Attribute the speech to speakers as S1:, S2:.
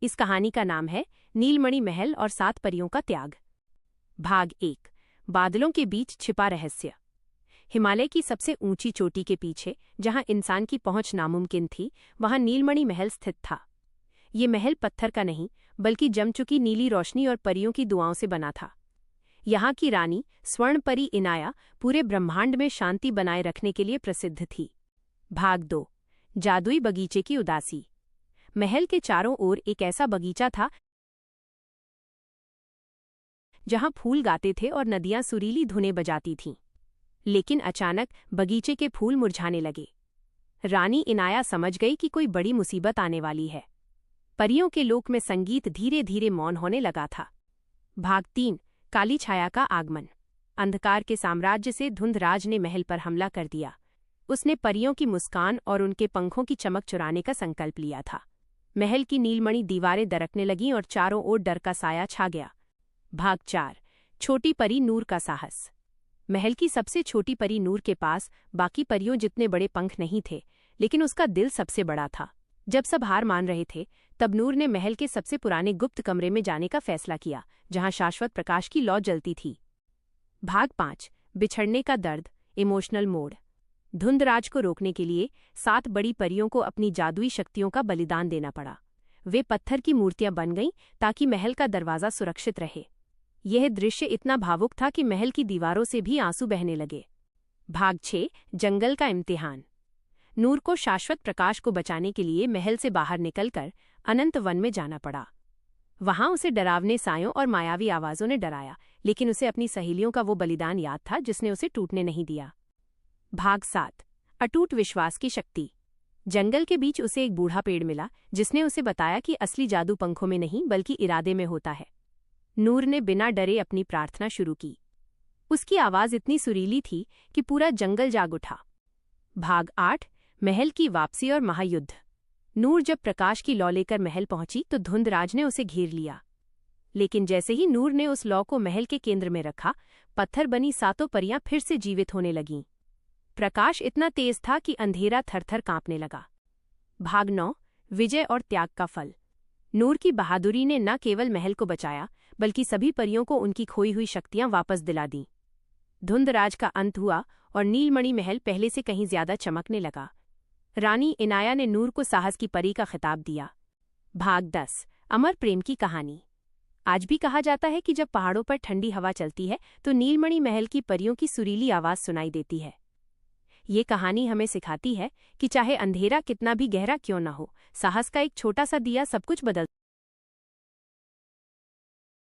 S1: इस कहानी का नाम है नीलमणि महल और 7 परियों का त्याग। भाग 1। बादलों के बीच छिपा रहस्य। हिमालय की सबसे ऊंची चोटी के पीछे, जहां इंसान की पहुंच नामुमकिन थी, वहां नीलमणि महल स्थित था। ये महल पत्थर का नहीं, बल्कि जम चुकी नीली रोशनी और परियों की दुआओं से बना था। यहाँ की रानी स्वर्ण परी इनाया पूरे ब्रह्मांड में शांति बनाए रखने के लिए प्रसिद्ध थी। भाग 2। जादुई बगीचे की उदासी। महल के चारों ओर एक ऐसा बगीचा था जहां फूल गाते थे और नदियां सुरीली धुनें बजाती थीं। लेकिन अचानक बगीचे के फूल मुरझाने लगे। रानी इनाया समझ गई कि कोई बड़ी मुसीबत आने वाली है। परियों के लोक में संगीत धीरे धीरे मौन होने लगा था। भाग 3। काली छाया का आगमन। अंधकार के साम्राज्य से धुंधराज ने महल पर हमला कर दिया। उसने परियों की मुस्कान और उनके पंखों की चमक चुराने का संकल्प लिया था। महल की नीलमणि दीवारें दरकने लगीं और चारों ओर डर का साया छा गया। भाग 4। छोटी परी नूर का साहस। महल की सबसे छोटी परी नूर के पास बाकी परियों जितने बड़े पंख नहीं थे, लेकिन उसका दिल सबसे बड़ा था। जब सब हार मान रहे थे, तब नूर ने महल के सबसे पुराने गुप्त कमरे में जाने का फैसला किया, जहां शाश्वत प्रकाश की लौ जलती थी। भाग 5। बिछड़ने का दर्द, इमोशनल मोड। धुंधराज को रोकने के लिए 7 बड़ी परियों को अपनी जादुई शक्तियों का बलिदान देना पड़ा। वे पत्थर की मूर्तियां बन गईं ताकि महल का दरवाजा सुरक्षित रहे। यह दृश्य इतना भावुक था कि महल की दीवारों से भी आंसू बहने लगे। भाग 6। जंगल का इम्तिहान। नूर को शाश्वत प्रकाश को बचाने के लिए महल से बाहर निकलकर अनंत वन में जाना पड़ा। वहां उसे डरावने सायों और मायावी आवाजों ने डराया, लेकिन उसे अपनी सहेलियों का वो बलिदान याद था जिसने उसे टूटने नहीं दिया। भाग 7। अटूट विश्वास की शक्ति। जंगल के बीच उसे एक बूढ़ा पेड़ मिला, जिसने उसे बताया कि असली जादू पंखों में नहीं बल्कि इरादे में होता है। नूर ने बिना डरे अपनी प्रार्थना शुरू की। उसकी आवाज इतनी सुरीली थी कि पूरा जंगल जाग उठा। भाग 8। महल की वापसी और महायुद्ध। नूर जब प्रकाश की लौ लेकर महल पहुंची तो धुंधराज ने उसे घेर लिया। लेकिन जैसे ही नूर ने उस लौ को महल के केंद्र में रखा, पत्थर बनी 7 परियां फिर से जीवित होने लगीं। प्रकाश इतना तेज था कि अंधेरा थरथर कांपने लगा। भाग 9। विजय और त्याग का फल। नूर की बहादुरी ने न केवल महल को बचाया, बल्कि सभी परियों को उनकी खोई हुई शक्तियां वापस दिला दीं। धुंधराज का अंत हुआ और नीलमणि महल पहले से कहीं ज्यादा चमकने लगा। रानी इनाया ने नूर को साहस की परी का खिताब दिया। भाग 10। अमर प्रेम की कहानी। आज भी कहा जाता है कि जब पहाड़ों पर ठंडी हवा चलती है तो नीलमणि महल की परियों की सुरीली आवाज सुनाई देती है। ये कहानी हमें सिखाती है कि चाहे अंधेरा कितना भी गहरा क्यों न हो, साहस का एक छोटा सा दिया सब कुछ बदल